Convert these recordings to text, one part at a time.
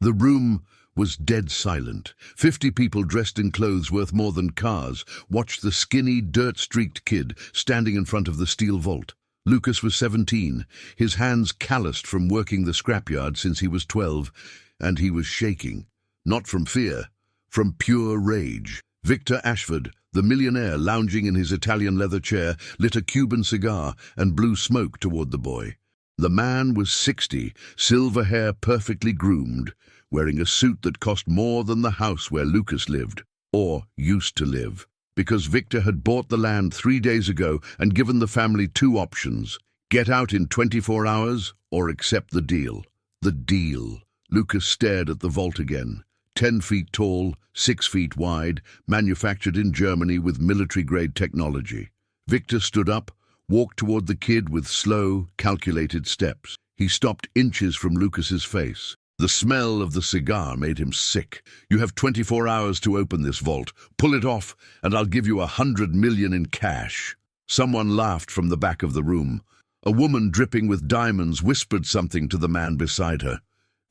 The room was dead silent. 50 people dressed in clothes worth more than cars watched the skinny, dirt-streaked kid standing in front of the steel vault. Lucas was 17, his hands calloused from working the scrapyard since he was 12, and he was shaking. Not from fear, from pure rage. Victor Ashford, the millionaire lounging in his Italian leather chair, lit a Cuban cigar and blew smoke toward the boy. The man was 60, silver hair perfectly groomed, wearing a suit that cost more than the house where Lucas lived, or used to live, because Victor had bought the land 3 days ago and given the family 2 options: get out in 24 hours or accept the deal. The deal. Lucas stared at the vault again. 10 feet tall, 6 feet wide, manufactured in Germany with military-grade technology. Victor stood up, walked toward the kid with slow, calculated steps. He stopped inches from Lucas's face. The smell of the cigar made him sick. "You have 24 hours to open this vault. Pull it off, and I'll give you $100 million in cash." Someone laughed from the back of the room. A woman dripping with diamonds whispered something to the man beside her.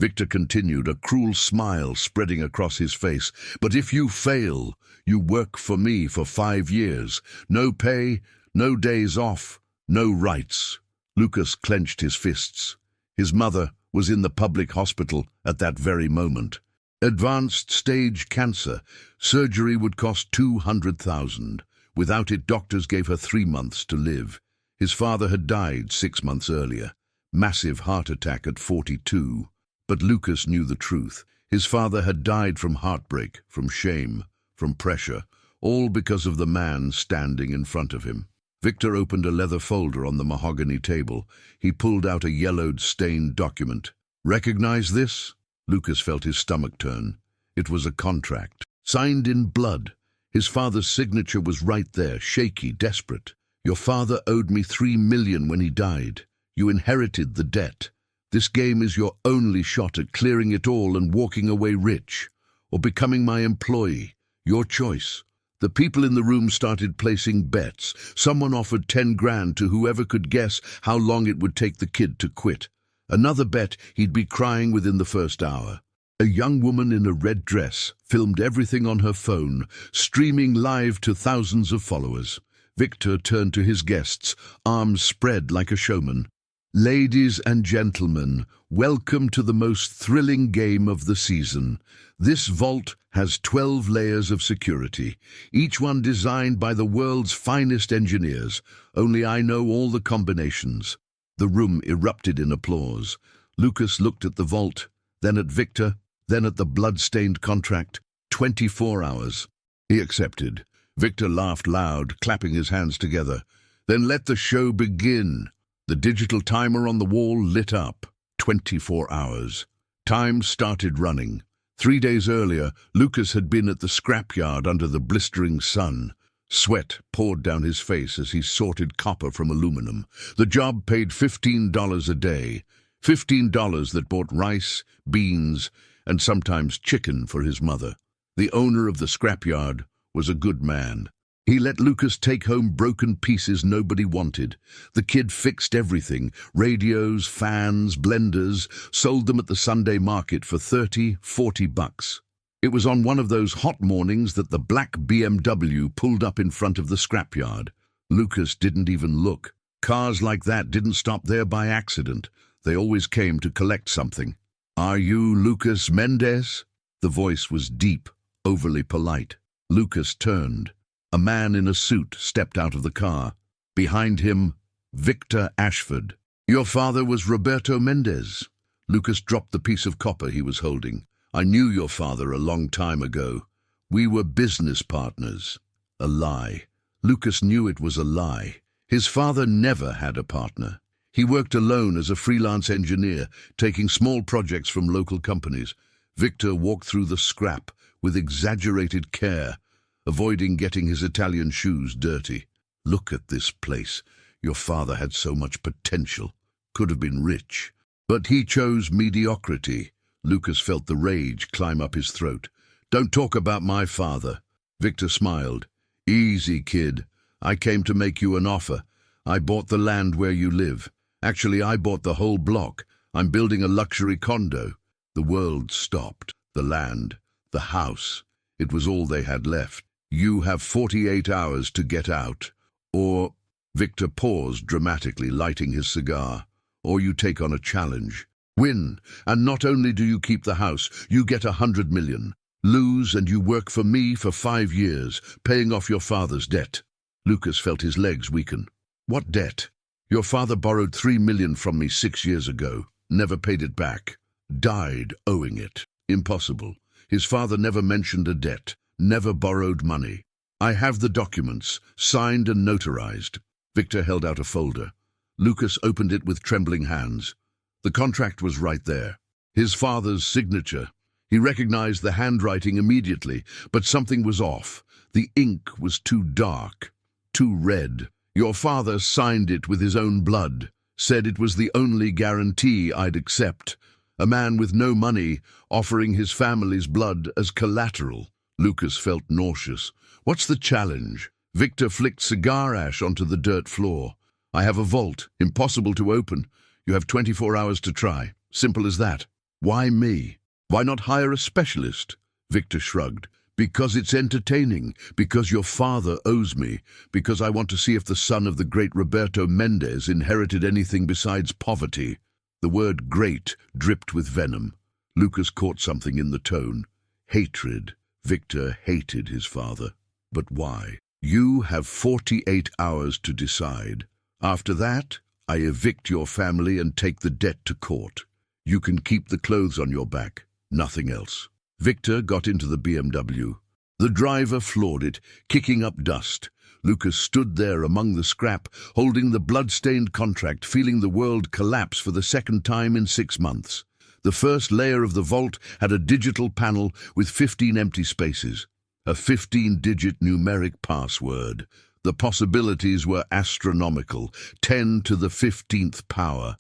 Victor continued, a cruel smile spreading across his face. "But if you fail, you work for me for 5 years. No pay, no days off, no rights." Lucas clenched his fists. His mother was in the public hospital at that very moment. Advanced stage cancer. Surgery would cost $200,000. Without it, doctors gave her 3 months to live. His father had died 6 months earlier. Massive heart attack at 42. But Lucas knew the truth. His father had died from heartbreak, from shame, from pressure, all because of the man standing in front of him. Victor opened a leather folder on the mahogany table. He pulled out a yellowed, stained document. "Recognize this?" Lucas felt his stomach turn. It was a contract, signed in blood. His father's signature was right there, shaky, desperate. "Your father owed me $3 million when he died. You inherited the debt. This game is your only shot at clearing it all and walking away rich, or becoming my employee. Your choice." The people in the room started placing bets. Someone offered 10 grand to whoever could guess how long it would take the kid to quit. Another bet he'd be crying within the first hour. A young woman in a red dress filmed everything on her phone, streaming live to thousands of followers. Victor turned to his guests, arms spread like a showman. "Ladies and gentlemen, welcome to the most thrilling game of the season. This vault has 12 layers of security, each one designed by the world's finest engineers. Only I know all the combinations." The room erupted in applause. Lucas looked at the vault, then at Victor, then at the blood-stained contract. 24 hours. He accepted. Victor laughed loud, clapping his hands together. "Then let the show begin." The digital timer on the wall lit up. 24 hours. Time started running. 3 days earlier, Lucas had been at the scrapyard under the blistering sun. Sweat poured down his face as he sorted copper from aluminum. The job paid $15 a day. $15 that bought rice, beans, and sometimes chicken for his mother. The owner of the scrapyard was a good man. He let Lucas take home broken pieces nobody wanted. The kid fixed everything: radios, fans, blenders, sold them at the Sunday market for $30-40. It was on one of those hot mornings that the black BMW pulled up in front of the scrapyard. Lucas didn't even look. Cars like that didn't stop there by accident. They always came to collect something. "Are you Lucas Mendez?" The voice was deep, overly polite. Lucas turned. A man in a suit stepped out of the car. Behind him, Victor Ashford. "Your father was Roberto Mendez." Lucas dropped the piece of copper he was holding. "I knew your father a long time ago. We were business partners." A lie. Lucas knew it was a lie. His father never had a partner. He worked alone as a freelance engineer, taking small projects from local companies. Victor walked through the scrap with exaggerated care, avoiding getting his Italian shoes dirty. "Look at this place. Your father had so much potential. Could have been rich. But he chose mediocrity." Lucas felt the rage climb up his throat. "Don't talk about my father." Victor smiled. "Easy, kid. I came to make you an offer. I bought the land where you live. Actually, I bought the whole block. I'm building a luxury condo. The world stopped. The land, the house, it was all they had left. You have 48 hours to get out, or... Victor paused dramatically, lighting his cigar. Or you take on a challenge. Win, and not only do you keep the house, you get 100 million. Lose, and you work for me for 5 years, paying off your father's debt. Lucas felt his legs weaken. What debt? Your father borrowed 3 million from me 6 years ago. Never paid it back. Died owing it. Impossible. His father never mentioned a debt. Never borrowed money. I have the documents, signed and notarized. Victor held out a folder. Lucas opened it with trembling hands. The contract was right there. His father's signature. He recognized the handwriting immediately, but something was off. The ink was too dark, too red. Your father signed it with his own blood, said it was the only guarantee I'd accept. A man with no money offering his family's blood as collateral. Lucas felt nauseous. What's the challenge? Victor flicked cigar ash onto the dirt floor. I have a vault, impossible to open. You have 24 hours to try. Simple as that. Why me? Why not hire a specialist? Victor shrugged. Because it's entertaining. Because your father owes me. Because I want to see if the son of the great Roberto Mendez inherited anything besides poverty. The word great dripped with venom. Lucas caught something in the tone. Hatred. Victor hated his father. But why? You have 48 hours to decide. After that, I evict your family and take the debt to court. You can keep the clothes on your back, nothing else. Victor got into the BMW. The driver floored it, kicking up dust. Lucas stood there among the scrap, holding the blood-stained contract, feeling the world collapse for the second time in 6 months. The first layer of the vault had a digital panel with 15 empty spaces. A 15-digit numeric password. The possibilities were astronomical, 10 to the 15th power.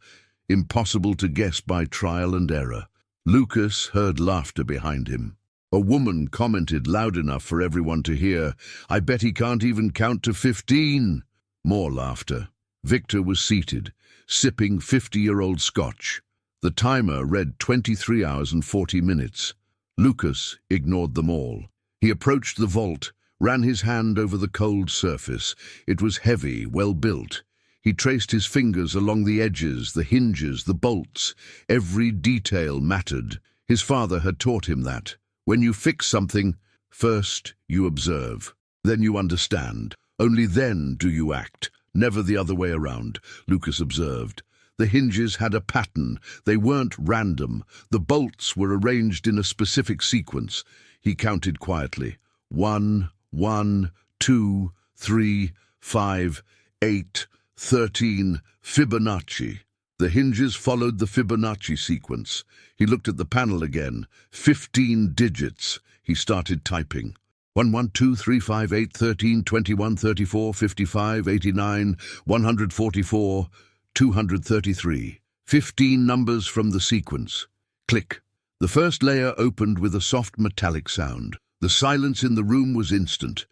Impossible to guess by trial and error. Lucas heard laughter behind him. A woman commented loud enough for everyone to hear, I bet he can't even count to 15. More laughter. Victor was seated, sipping 50-year-old scotch. The timer read 23 hours and 40 minutes. Lucas ignored them all. He approached the vault, ran his hand over the cold surface. It was heavy, well built. He traced his fingers along the edges, the hinges, the bolts. Every detail mattered. His father had taught him that. When you fix something, first you observe, then you understand. Only then do you act, never the other way around, Lucas observed. The hinges had a pattern. They weren't random. The bolts were arranged in a specific sequence. He counted quietly. 1, 1, 2, 3, 5, 8, 13, Fibonacci. The hinges followed the Fibonacci sequence. He looked at the panel again. 15 digits. He started typing. 1, 1, 2, 3, 5, 8, 13, 21, 34, 55, 89, 144, 233. 15 numbers from the sequence. Click. The first layer opened with a soft metallic sound. The silence in the room was instant.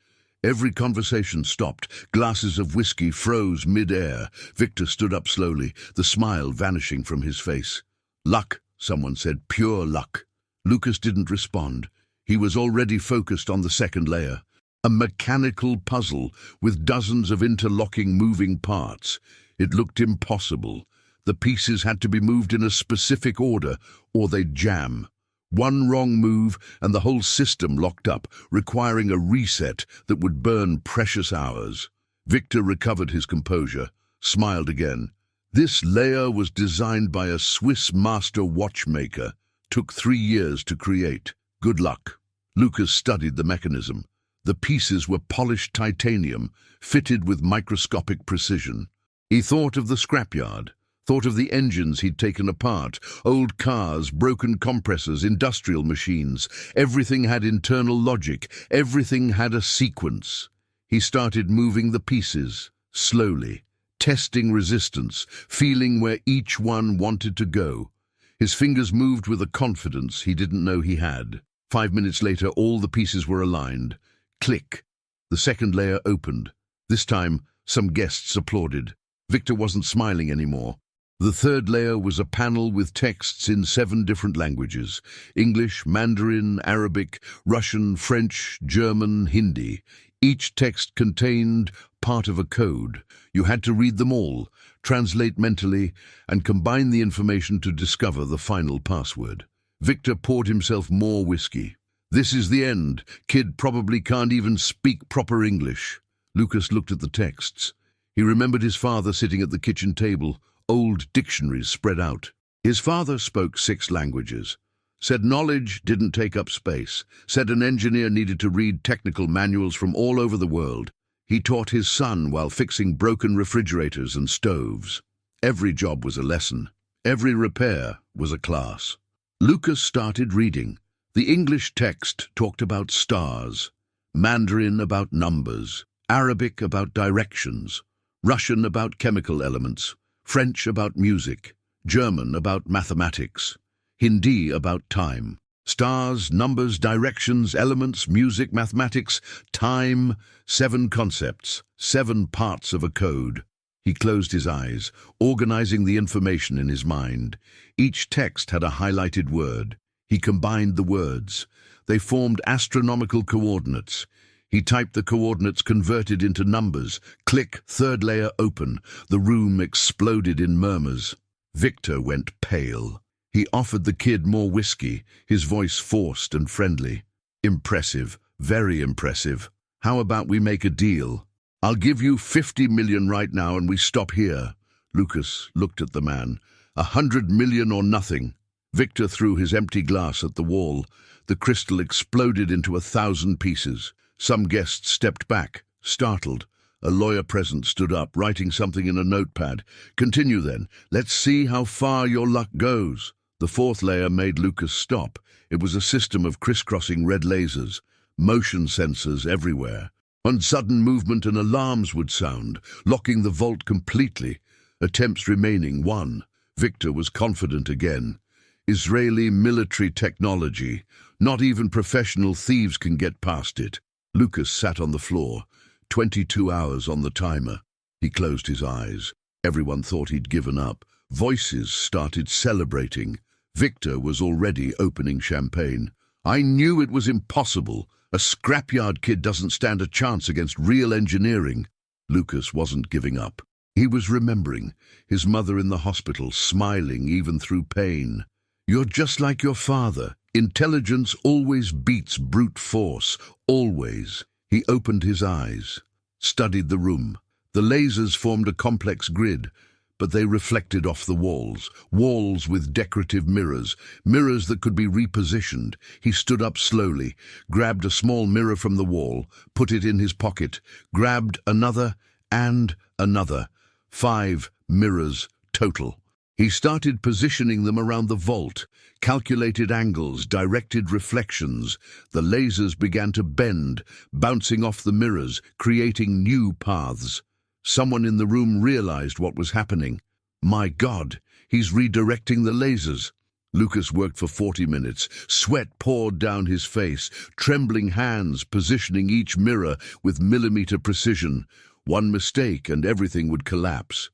Every conversation stopped. Glasses of whiskey froze mid-air. Victor stood up slowly, the smile vanishing from his face. Luck, someone said, pure luck. Lucas didn't respond. He was already focused on the second layer. A mechanical puzzle with dozens of interlocking moving parts. It looked impossible. The pieces had to be moved in a specific order, or they'd jam. One wrong move and the whole system locked up, requiring a reset that would burn precious hours. Victor recovered his composure, smiled again. This layer was designed by a Swiss master watchmaker. Took 3 years to create. Good luck. Lucas studied the mechanism. The pieces were polished titanium, fitted with microscopic precision. He thought of the scrapyard. Thought of the engines he'd taken apart, old cars, broken compressors, industrial machines. Everything had internal logic. Everything had a sequence. He started moving the pieces, slowly, testing resistance, feeling where each one wanted to go. His fingers moved with a confidence he didn't know he had. 5 minutes later, all the pieces were aligned. Click. The second layer opened. This time, some guests applauded. Victor wasn't smiling anymore. The third layer was a panel with texts in 7 different languages: English, Mandarin, Arabic, Russian, French, German, Hindi. Each text contained part of a code. You had to read them all, translate mentally, and combine the information to discover the final password. Victor poured himself more whiskey. This is the end. Kid probably can't even speak proper English. Lucas looked at the texts. He remembered his father sitting at the kitchen table, old dictionaries spread out. His father spoke 6 languages. Said knowledge didn't take up space. Said an engineer needed to read technical manuals from all over the world. He taught his son while fixing broken refrigerators and stoves. Every job was a lesson. Every repair was a class. Lucas started reading. The English text talked about stars, Mandarin about numbers, Arabic about directions, Russian about chemical elements, French about music, German about mathematics, Hindi about time. Stars, numbers, directions, elements, music, mathematics, time, 7 concepts, 7 parts of a code. He closed his eyes, organizing the information in his mind. Each text had a highlighted word. He combined the words. They formed astronomical coordinates. He typed the coordinates converted into numbers. Click, third layer open. The room exploded in murmurs. Victor went pale. He offered the kid more whiskey, his voice forced and friendly. Impressive, very impressive. How about we make a deal? I'll give you 50 million right now and we stop here. Lucas looked at the man. 100 million or nothing. Victor threw his empty glass at the wall. The crystal exploded into 1,000 pieces. Some guests stepped back, startled. A lawyer present stood up, writing something in a notepad. Continue then. Let's see how far your luck goes. The 4th layer made Lucas stop. It was a system of crisscrossing red lasers, motion sensors everywhere. On sudden movement, and alarms would sound, locking the vault completely. Attempts remaining 1. Victor was confident again. Israeli military technology. Not even professional thieves can get past it. Lucas sat on the floor. 22 hours on the timer. He closed his eyes. Everyone thought he'd given up. Voices started celebrating. Victor was already opening champagne. I knew it was impossible. A scrapyard kid doesn't stand a chance against real engineering. Lucas wasn't giving up. He was remembering his mother in the hospital, smiling even through pain. You're just like your father. Intelligence always beats brute force. Always. He opened his eyes, studied the room. The lasers formed a complex grid, but they reflected off the walls. Walls with decorative mirrors. Mirrors that could be repositioned. He stood up slowly, grabbed a small mirror from the wall, put it in his pocket, grabbed another and another. 5 mirrors total. He started positioning them around the vault, calculated angles, directed reflections. The lasers began to bend, bouncing off the mirrors, creating new paths. Someone in the room realized what was happening. My God, he's redirecting the lasers. Lucas worked for 40 minutes. Sweat poured down his face, trembling hands positioning each mirror with millimeter precision. One mistake and everything would collapse.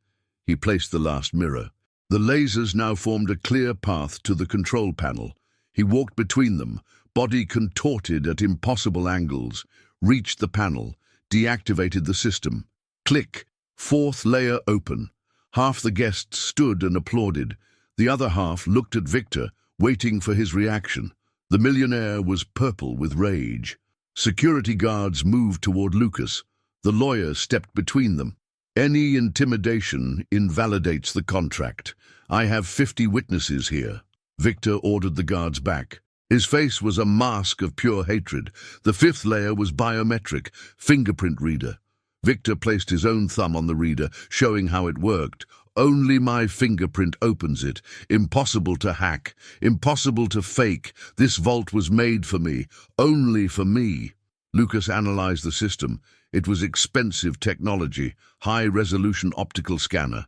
He placed the last mirror. The lasers now formed a clear path to the control panel. He walked between them, body contorted at impossible angles, reached the panel, deactivated the system. Click, 4th layer open. Half the guests stood and applauded. The other half looked at Victor, waiting for his reaction. The millionaire was purple with rage. Security guards moved toward Lucas. The lawyer stepped between them. Any intimidation invalidates the contract. I have 50 witnesses here. Victor ordered the guards back. His face was a mask of pure hatred. The 5th layer was biometric, fingerprint reader. Victor placed his own thumb on the reader, showing how it worked. Only my fingerprint opens it. Impossible to hack. Impossible to fake. This vault was made for me. Only for me. Lucas analyzed the system. It was expensive technology, high-resolution optical scanner.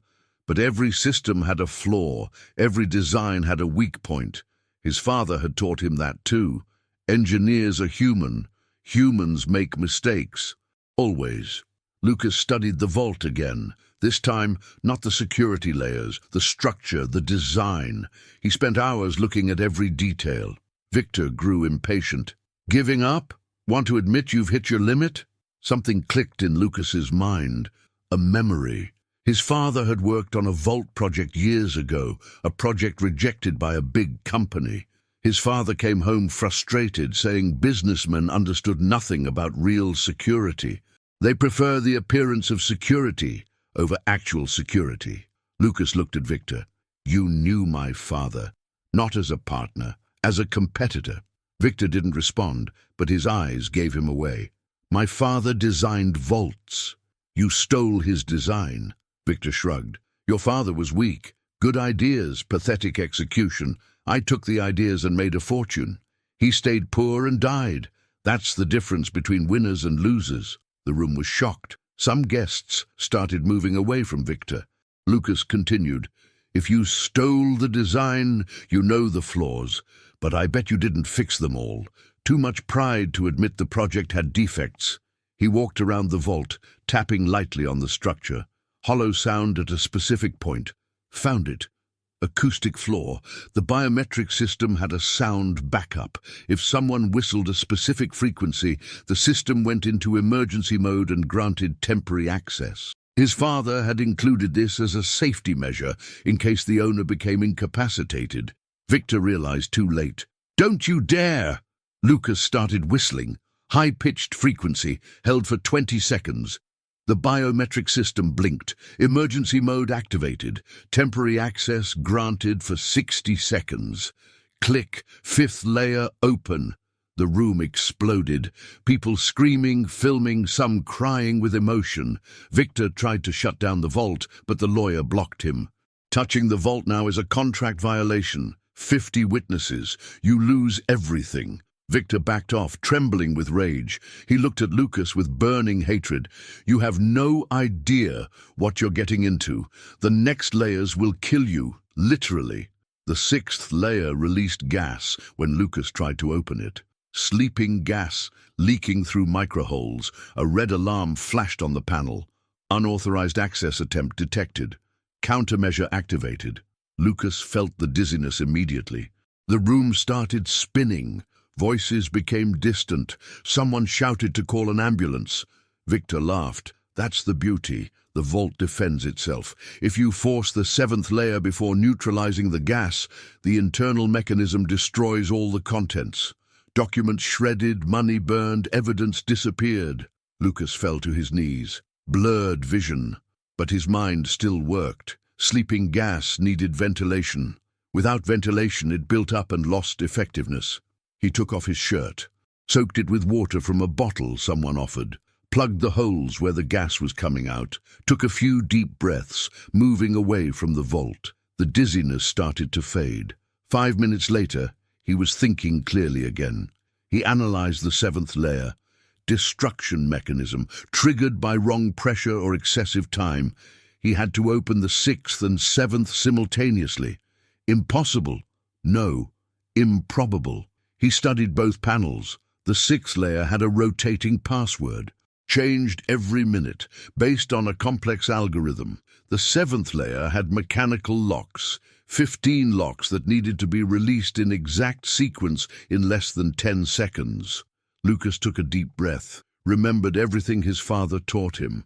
But every system had a flaw. Every design had a weak point. His father had taught him that too. Engineers are human. Humans make mistakes. Always. Lucas studied the vault again. This time, not the security layers, the structure, the design. He spent hours looking at every detail. Victor grew impatient. Giving up? Want to admit you've hit your limit? Something clicked in Lucas's mind. A memory. His father had worked on a vault project years ago, a project rejected by a big company. His father came home frustrated, saying businessmen understood nothing about real security. They prefer the appearance of security over actual security. Lucas looked at Victor. You knew my father, not as a partner, as a competitor. Victor didn't respond, but his eyes gave him away. My father designed vaults. You stole his design. Victor shrugged. Your father was weak. Good ideas, pathetic execution. I took the ideas and made a fortune. He stayed poor and died. That's the difference between winners and losers. The room was shocked. Some guests started moving away from Victor. Lucas continued. If you stole the design, you know the flaws. But I bet you didn't fix them all. Too much pride to admit the project had defects. He walked around the vault, tapping lightly on the structure. Hollow sound at a specific point. Found it. Acoustic flaw. The biometric system had a sound backup. If someone whistled a specific frequency, the system went into emergency mode and granted temporary access. His father had included this as a safety measure in case the owner became incapacitated. Victor realized too late. Don't you dare! Lucas started whistling. High-pitched frequency, held for 20 seconds. The biometric system blinked. Emergency mode activated. Temporary access granted for 60 seconds. Click. Fifth layer open. The room exploded. People screaming, filming, some crying with emotion. Victor tried to shut down the vault, but the lawyer blocked him. Touching the vault now is a contract violation. 50 witnesses. You lose everything. Victor backed off, trembling with rage. He looked at Lucas with burning hatred. You have no idea what you're getting into. The next layers will kill you, literally. The sixth layer released gas when Lucas tried to open it. Sleeping gas, leaking through microholes. A red alarm flashed on the panel. Unauthorized access attempt detected. Countermeasure activated. Lucas felt the dizziness immediately. The room started spinning. Voices became distant. Someone shouted to call an ambulance. Victor laughed. That's the beauty. The vault defends itself. If you force the seventh layer before neutralizing the gas, the internal mechanism destroys all the contents. Documents shredded, money burned, evidence disappeared. Lucas fell to his knees. Blurred vision. But his mind still worked. Sleeping gas needed ventilation. Without ventilation, it built up and lost effectiveness. He took off his shirt, soaked it with water from a bottle someone offered, plugged the holes where the gas was coming out, took a few deep breaths, moving away from the vault. The dizziness started to fade. 5 minutes later, he was thinking clearly again. He analyzed the seventh layer. Destruction mechanism, triggered by wrong pressure or excessive time. He had to open the sixth and seventh simultaneously. Impossible. No. Improbable. He studied both panels. The sixth layer had a rotating password, changed every minute, based on a complex algorithm. The seventh layer had mechanical locks, 15 locks that needed to be released in exact sequence in less than 10 seconds. Lucas took a deep breath, remembered everything his father taught him.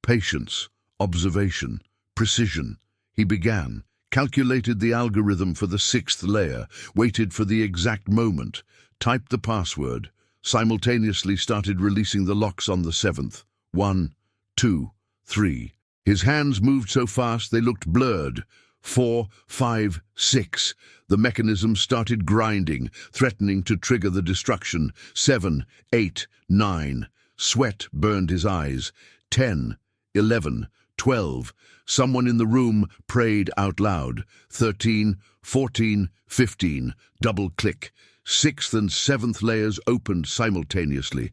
Patience, observation, precision. He began. Calculated the algorithm for the sixth layer, waited for the exact moment, typed the password, simultaneously started releasing the locks on the seventh. 1, 2, 3. His hands moved so fast they looked blurred. 4, 5, 6. The mechanism started grinding, threatening to trigger the destruction. 7, 8, 9. Sweat burned his eyes. 10, 11, 12. Someone in the room prayed out loud. 13, 14, 15. Double click. Sixth and seventh layers opened simultaneously.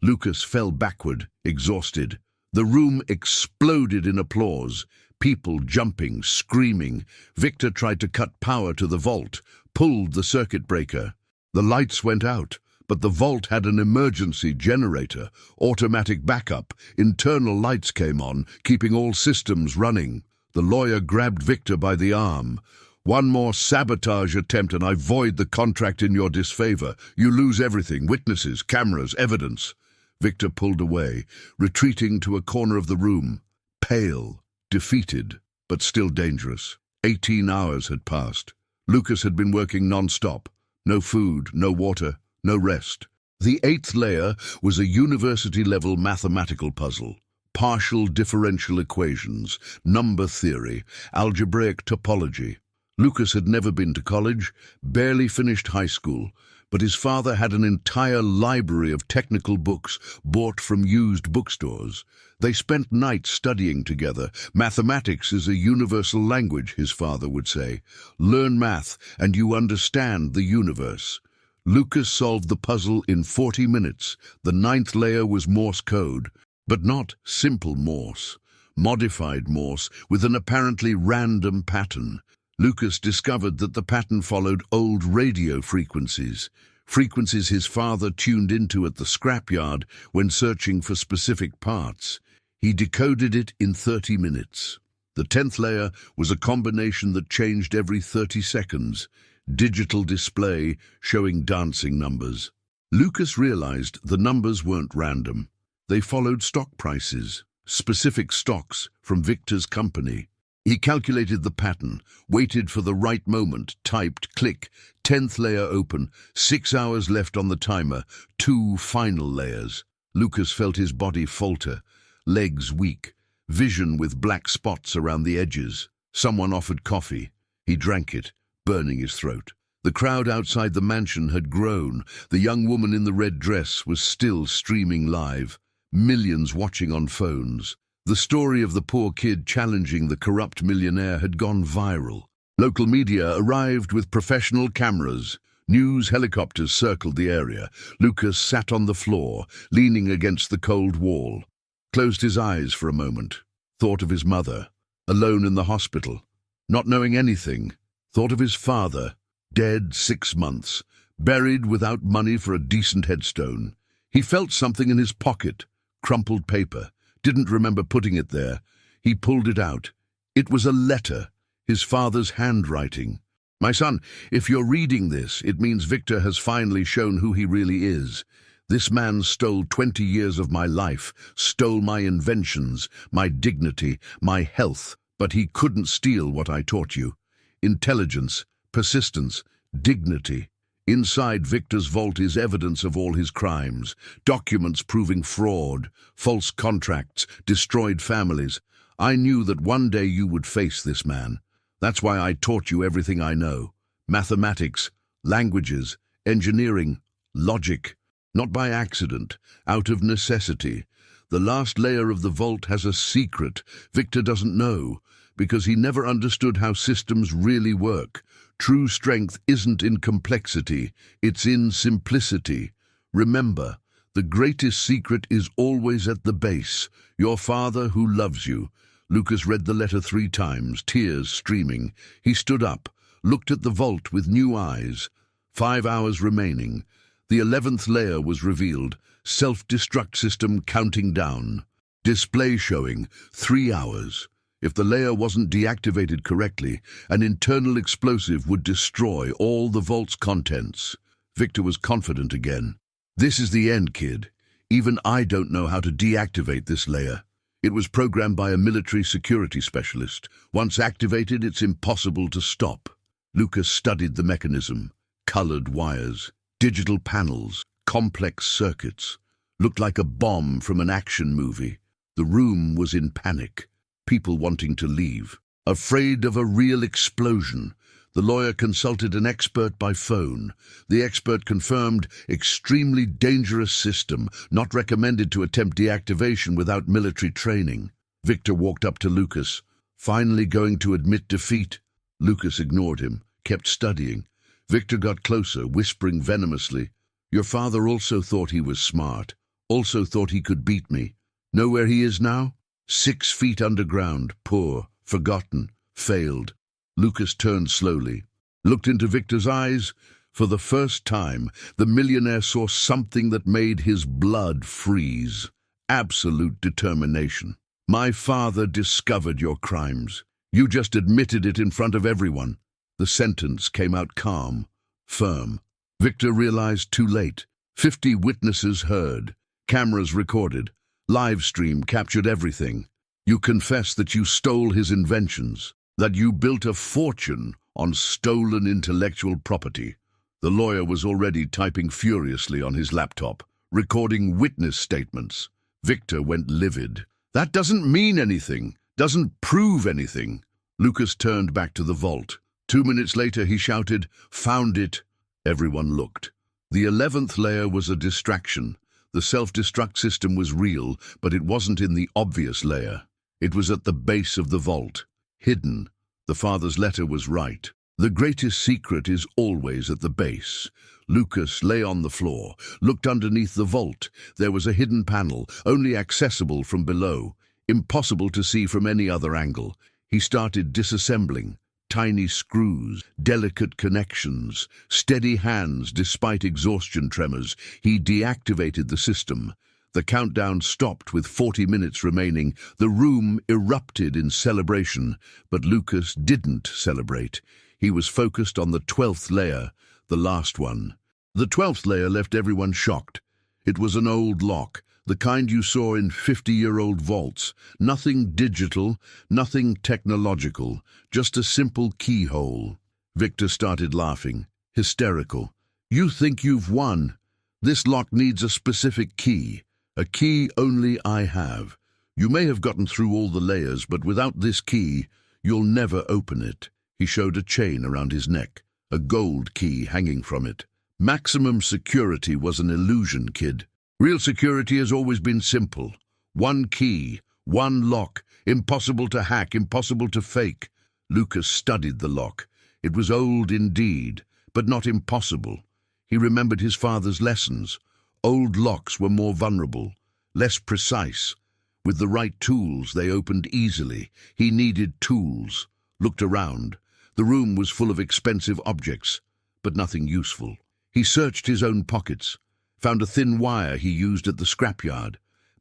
Lucas fell backward, exhausted. The room exploded in applause. People jumping, screaming. Victor tried to cut power to the vault, pulled the circuit breaker. The lights went out, But the vault had an emergency generator, automatic backup, internal lights came on, keeping all systems running. The lawyer grabbed Victor by the arm. "One more sabotage attempt and I void the contract in your disfavor. You lose everything, witnesses, cameras, evidence." Victor pulled away, retreating to a corner of the room, pale, defeated, but still dangerous. 18 hours had passed. Lucas had been working non-stop. No food, no water, no rest. The 8th layer was a university-level mathematical puzzle. Partial differential equations, number theory, algebraic topology. Lucas had never been to college, barely finished high school, but his father had an entire library of technical books bought from used bookstores. They spent nights studying together. "Mathematics is a universal language," his father would say. "Learn math and you understand the universe." Lucas solved the puzzle in 40 minutes. The 9th layer was Morse code, but not simple Morse. Modified Morse with an apparently random pattern. Lucas discovered that the pattern followed old radio frequencies, frequencies his father tuned into at the scrapyard when searching for specific parts. He decoded it in 30 minutes. The 10th layer was a combination that changed every 30 seconds, digital display showing dancing numbers. Lucas realized the numbers weren't random. They followed stock prices, specific stocks from Victor's company. He calculated the pattern, waited for the right moment, typed, click, 10th layer open, 6 hours left on the timer, 2 final layers. Lucas felt his body falter, legs weak, vision with black spots around the edges. Someone offered coffee. He drank it, burning his throat. The crowd outside the mansion had grown. The young woman in the red dress was still streaming live. Millions watching on phones. The story of the poor kid challenging the corrupt millionaire had gone viral. Local media arrived with professional cameras. News helicopters circled the area. Lucas sat on the floor, leaning against the cold wall. Closed his eyes for a moment. Thought of his mother, alone in the hospital, not knowing anything. Thought of his father, dead 6 months, buried without money for a decent headstone. He felt something in his pocket, crumpled paper. Didn't remember putting it there. He pulled it out. It was a letter, his father's handwriting. "My son, if you're reading this, it means Victor has finally shown who he really is. This man stole 20 years of my life, stole my inventions, my dignity, my health, but he couldn't steal what I taught you. Intelligence, persistence, dignity. Inside Victor's vault is evidence of all his crimes, documents proving fraud, false contracts, destroyed families. I knew that one day you would face this man. That's why I taught you everything I know. Mathematics, languages, engineering, logic. Not by accident, out of necessity. The last layer of the vault has a secret Victor doesn't know, because he never understood how systems really work. True strength isn't in complexity, it's in simplicity. Remember, the greatest secret is always at the base. Your father who loves you. Lucas read the letter 3 times, tears streaming. He stood up, looked at the vault with new eyes. 5 hours remaining. The 11th layer was revealed, self-destruct system counting down. Display showing 3 hours. If the layer wasn't deactivated correctly, an internal explosive would destroy all the vault's contents. Victor was confident again. "This is the end, kid. Even I don't know how to deactivate this layer. It was programmed by a military security specialist. Once activated, it's impossible to stop." Lucas studied the mechanism. Colored wires, digital panels, complex circuits. Looked like a bomb from an action movie. The room was in panic. People wanting to leave, afraid of a real explosion. The lawyer consulted an expert by phone. The expert confirmed extremely dangerous system, not recommended to attempt deactivation without military training. Victor walked up to Lucas, finally going to admit defeat. Lucas ignored him, kept studying. Victor got closer, whispering venomously, "Your father also thought he was smart, also thought he could beat me. Know where he is now? 6 feet underground, poor, forgotten, failed." Lucas turned slowly, looked into Victor's eyes. For the first time, the millionaire saw something that made his blood freeze. Absolute determination. My father discovered your crimes. You just admitted it in front of everyone. The sentence came out calm, firm. Victor realized too late. 50 witnesses heard. Cameras recorded. Live stream captured everything. You confess that you stole his inventions, that you built a fortune on stolen intellectual property. The lawyer was already typing furiously on his laptop, recording witness statements. Victor went livid. That doesn't mean anything, doesn't prove anything. Lucas turned back to the vault. 2 minutes later he shouted, "Found it." Everyone looked. The 11th layer was a distraction. The self-destruct system was real, but it wasn't in the obvious layer. It was at the base of the vault, hidden. The father's letter was right. The greatest secret is always at the base. Lucas lay on the floor, looked underneath the vault. There was a hidden panel, only accessible from below, impossible to see from any other angle. He started disassembling. Tiny screws, delicate connections, steady hands despite exhaustion tremors. He deactivated the system. The countdown stopped with 40 minutes remaining. The room erupted in celebration, but Lucas didn't celebrate. He was focused on the 12th layer, the last one. The 12th layer left everyone shocked. It was an old lock, the kind you saw in 50-year-old vaults. Nothing digital, nothing technological, just a simple keyhole. Victor started laughing, hysterical. "You think you've won? This lock needs a specific key, a key only I have. You may have gotten through all the layers, but without this key, you'll never open it." He showed a chain around his neck, a gold key hanging from it. "Maximum security was an illusion, kid. Real security has always been simple. One key, one lock, impossible to hack, impossible to fake." Lucas studied the lock. It was old indeed, but not impossible. He remembered his father's lessons. Old locks were more vulnerable, less precise. With the right tools, they opened easily. He needed tools. Looked around. The room was full of expensive objects, but nothing useful. He searched his own pockets, found a thin wire he used at the scrapyard,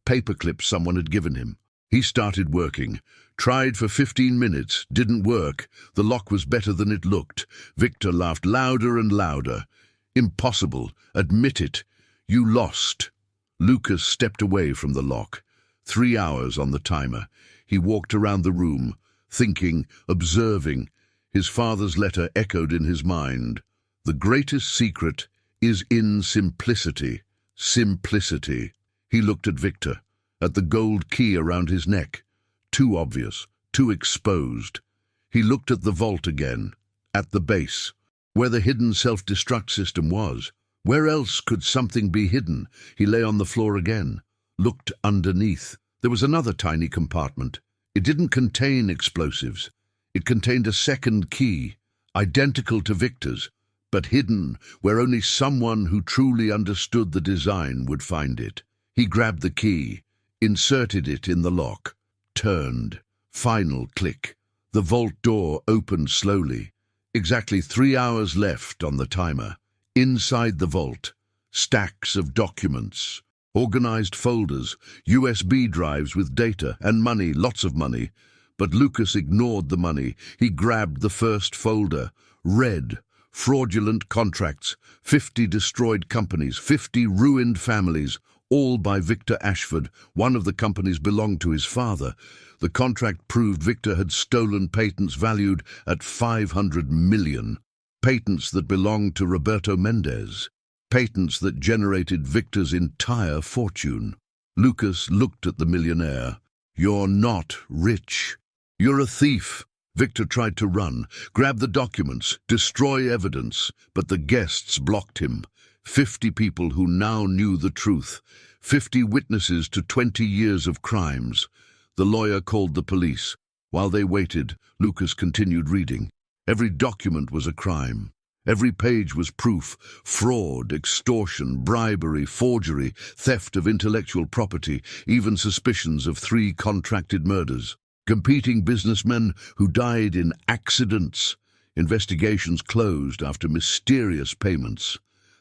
paper clips someone had given him. He started working, tried for 15 minutes, didn't work. The lock was better than it looked. Victor laughed louder and louder. "Impossible. Admit it. You lost." Lucas stepped away from the lock. 3 hours on the timer. He walked around the room, thinking, observing. His father's letter echoed in his mind. The greatest secret is in simplicity. Simplicity. He looked at Victor, at the gold key around his neck. Too obvious, too exposed. He looked at the vault again, at the base, where the hidden self-destruct system was. Where else could something be hidden? He lay on the floor again, looked underneath. There was another tiny compartment. It didn't contain explosives. It contained a second key, identical to Victor's, but hidden where only someone who truly understood the design would find it. He grabbed the key, inserted it in the lock, turned. Final click. The vault door opened slowly. Exactly 3 hours left on the timer. Inside the vault, stacks of documents, organized folders, USB drives with data and money, lots of money. But Lucas ignored the money. He grabbed the first folder. Read. Fraudulent contracts. 50 destroyed companies. 50 ruined families. All by Victor Ashford. One of the companies belonged to his father. The contract proved Victor had stolen patents valued at 500 million. Patents that belonged to Roberto Mendez. Patents that generated Victor's entire fortune. Lucas looked at the millionaire. "You're not rich. You're a thief." Victor tried to run, grab the documents, destroy evidence, but the guests blocked him. 50 people who now knew the truth. 50 witnesses to 20 years of crimes. The lawyer called the police. While they waited, Lucas continued reading. Every document was a crime. Every page was proof. Fraud, extortion, bribery, forgery, theft of intellectual property, even suspicions of 3 contracted murders. Competing businessmen who died in accidents. Investigations closed after mysterious payments.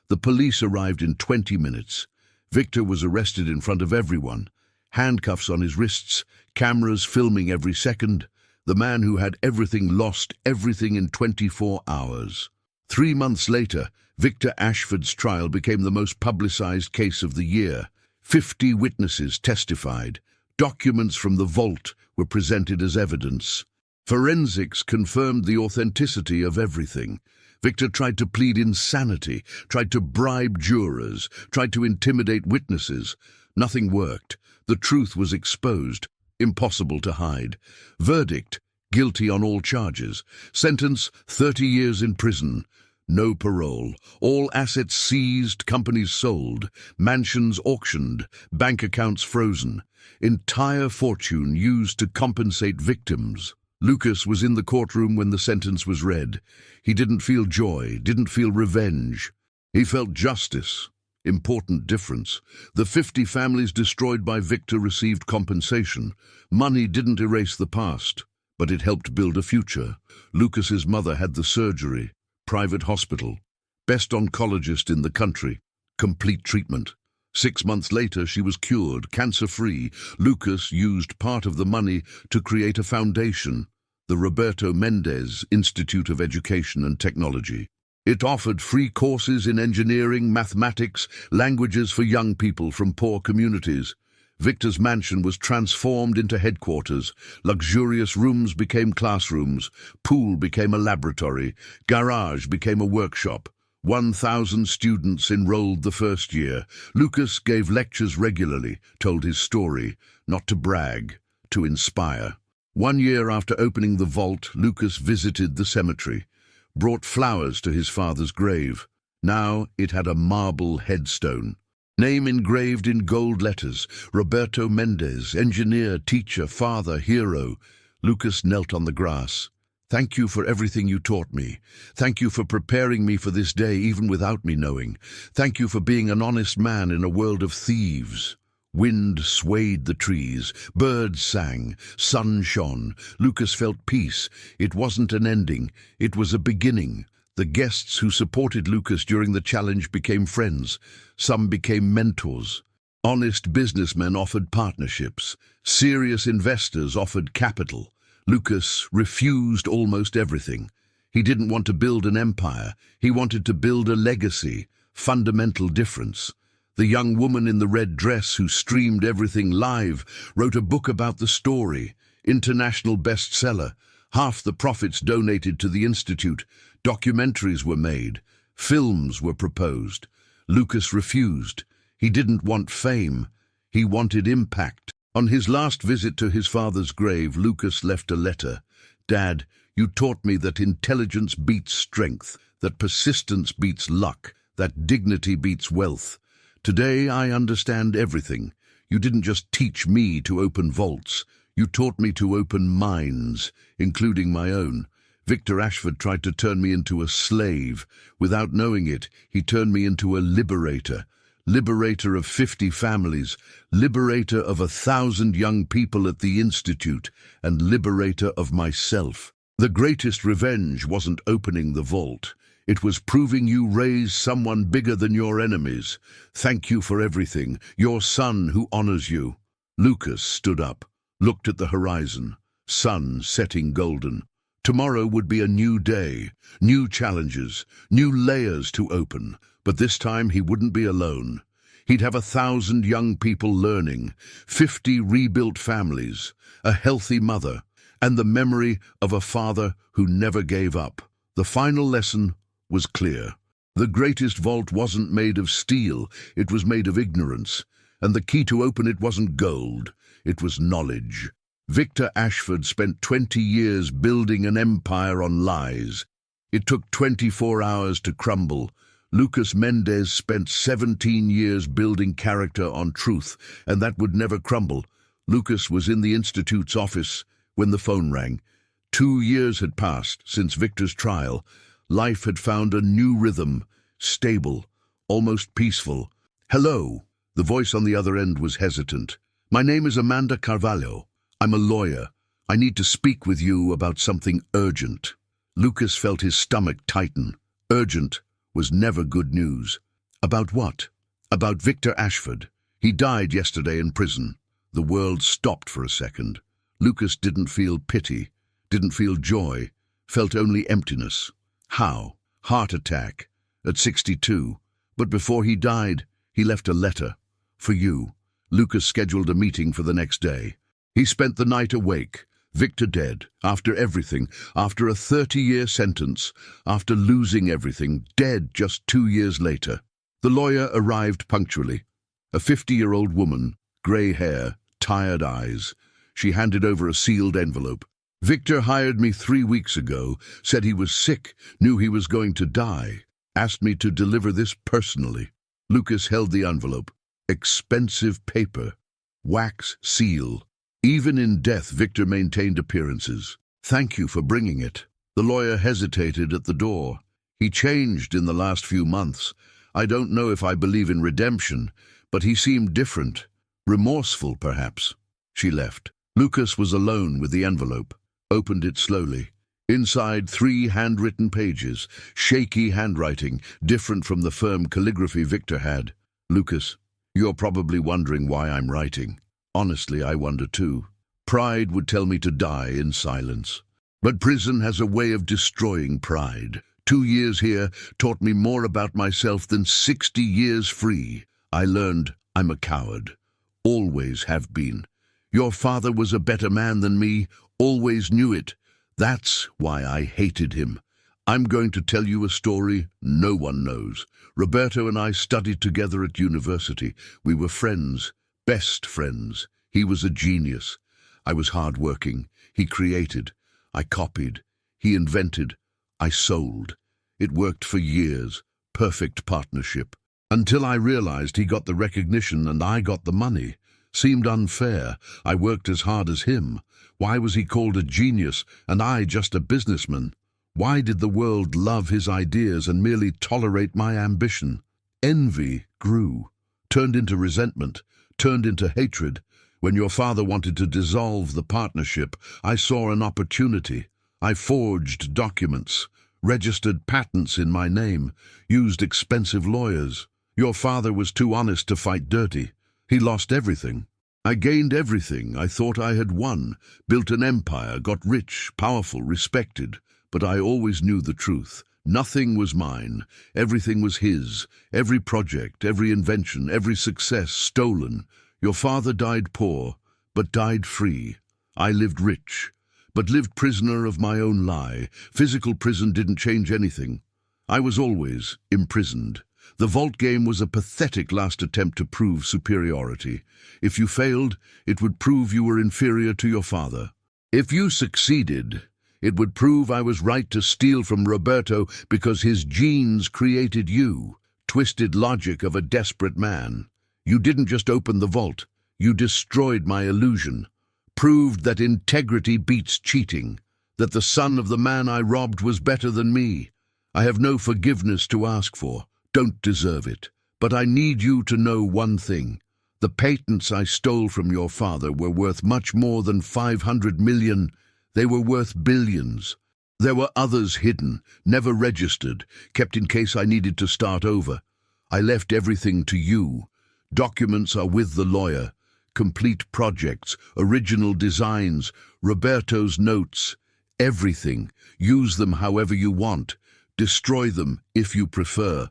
The police arrived in 20 minutes. Victor was arrested in front of everyone. Handcuffs on his wrists, cameras filming every second. The man who had everything lost everything in 24 hours. 3 months later, Victor Ashford's trial became the most publicized case of the year. 50 witnesses testified. Documents from the vault were presented as evidence. Forensics confirmed the authenticity of everything. Victor tried to plead insanity, tried to bribe jurors, tried to intimidate witnesses. Nothing worked. The truth was exposed. Impossible to hide. Verdict: guilty on all charges. Sentence: 30 years in prison. No parole. All assets seized, companies sold, mansions auctioned, bank accounts frozen. Entire fortune used to compensate victims. Lucas was in the courtroom when the sentence was read. He didn't feel joy, didn't feel revenge. He felt justice. Important difference. The 50 families destroyed by Victor received compensation. Money didn't erase the past, but it helped build a future. Lucas's mother had the surgery. Private hospital. Best oncologist in the country. Complete treatment. 6 months later, she was cured, cancer-free. Lucas used part of the money to create a foundation, the Roberto Mendez Institute of Education and Technology. It offered free courses in engineering, mathematics, languages for young people from poor communities. Victor's mansion was transformed into headquarters. Luxurious rooms became classrooms. Pool became a laboratory. Garage became a workshop. 1,000 students enrolled the first year. Lucas gave lectures regularly, told his story, not to brag, to inspire. 1 year after opening the vault, Lucas visited the cemetery, brought flowers to his father's grave. Now it had a marble headstone. Name engraved in gold letters: Roberto Mendez, engineer, teacher, father, hero. Lucas knelt on the grass. Thank you for everything you taught me. Thank you for preparing me for this day even without me knowing. Thank you for being an honest man in a world of thieves. Wind swayed the trees, birds sang, sun shone. Lucas felt peace. It wasn't an ending, it was a beginning. The guests who supported Lucas during the challenge became friends. Some became mentors. Honest businessmen offered partnerships. Serious investors offered capital. Lucas refused almost everything. He didn't want to build an empire. He wanted to build a legacy. Fundamental difference. The young woman in the red dress who streamed everything live wrote a book about the story. International bestseller. Half the profits donated to the Institute. Documentaries were made. Films were proposed. Lucas refused. He didn't want fame. He wanted impact. On his last visit to his father's grave, Lucas left a letter. Dad, you taught me that intelligence beats strength, that persistence beats luck, that dignity beats wealth. Today I understand everything. You didn't just teach me to open vaults. You taught me to open minds, including my own. Victor Ashford tried to turn me into a slave. Without knowing it, he turned me into a liberator. Liberator of 50 families, liberator of 1,000 young people at the Institute, and liberator of myself. The greatest revenge wasn't opening the vault. It was proving you raised someone bigger than your enemies. Thank you for everything, your son who honors you. Lucas stood up, looked at the horizon, sun setting golden. Tomorrow would be a new day, new challenges, new layers to open. But this time he wouldn't be alone. He'd have 1,000 young people learning, 50 rebuilt families, a healthy mother, and the memory of a father who never gave up. The final lesson was clear. The greatest vault wasn't made of steel, it was made of ignorance. And the key to open it wasn't gold, it was knowledge. Victor Ashford spent 20 years building an empire on lies. It took 24 hours to crumble. Lucas Mendez spent 17 years building character on truth, and that would never crumble. Lucas was in the Institute's office when the phone rang. 2 years had passed since Victor's trial. Life had found a new rhythm, stable, almost peaceful. Hello. The voice on the other end was hesitant. My name is Amanda Carvalho. I'm a lawyer. I need to speak with you about something urgent. Lucas felt his stomach tighten. Urgent was never good news. About what? About Victor Ashford. He died yesterday in prison. The world stopped for a second. Lucas didn't feel pity, didn't feel joy, felt only emptiness. How? Heart attack. At 62. But before he died, he left a letter. For you. Lucas scheduled a meeting for the next day. He spent the night awake. Victor dead, after everything, after a 30-year sentence, after losing everything, dead just 2 years later. The lawyer arrived punctually. A 50-year-old woman, grey hair, tired eyes. She handed over a sealed envelope. Victor hired me 3 weeks ago, said he was sick, knew he was going to die, asked me to deliver this personally. Lucas held the envelope. Expensive paper. Wax seal. Even in death, Victor maintained appearances. Thank you for bringing it. The lawyer hesitated at the door. He changed in the last few months. I don't know if I believe in redemption, but he seemed different. Remorseful, perhaps. She left. Lucas was alone with the envelope. Opened it slowly. Inside, 3 handwritten pages, shaky handwriting, different from the firm calligraphy Victor had. Lucas, you're probably wondering why I'm writing. Honestly, I wonder too. Pride would tell me to die in silence. But prison has a way of destroying pride. 2 years here taught me more about myself than 60 years free. I learned I'm a coward. Always have been. Your father was a better man than me, always knew it. That's why I hated him. I'm going to tell you a story no one knows. Roberto and I studied together at university. We were friends, best friends. He was a genius. I was hard-working. He created. I copied. He invented. I sold. It worked for years. Perfect partnership. Until I realized he got the recognition and I got the money. Seemed unfair. I worked as hard as him. Why was he called a genius and I just a businessman? Why did the world love his ideas and merely tolerate my ambition? Envy grew, turned into resentment, turned into hatred. When your father wanted to dissolve the partnership, I saw an opportunity. I forged documents, registered patents in my name, used expensive lawyers. Your father was too honest to fight dirty. He lost everything. I gained everything. I thought I had won, built an empire, got rich, powerful, respected. But I always knew the truth. Nothing was mine. Everything was his. Every project, every invention, every success stolen. Your father died poor, but died free. I lived rich, but lived prisoner of my own lie. Physical prison didn't change anything. I was always imprisoned. The vault game was a pathetic last attempt to prove superiority. If you failed, it would prove you were inferior to your father. If you succeeded, it would prove I was right to steal from Roberto because his genes created you. Twisted logic of a desperate man. You didn't just open the vault. You destroyed my illusion. Proved that integrity beats cheating. That the son of the man I robbed was better than me. I have no forgiveness to ask for. Don't deserve it. But I need you to know one thing. The patents I stole from your father were worth much more than 500 million. They were worth billions. There were others hidden, never registered, kept in case I needed to start over. I left everything to you. Documents are with the lawyer. Complete projects, original designs, Roberto's notes. Everything. Use them however you want. Destroy them if you prefer.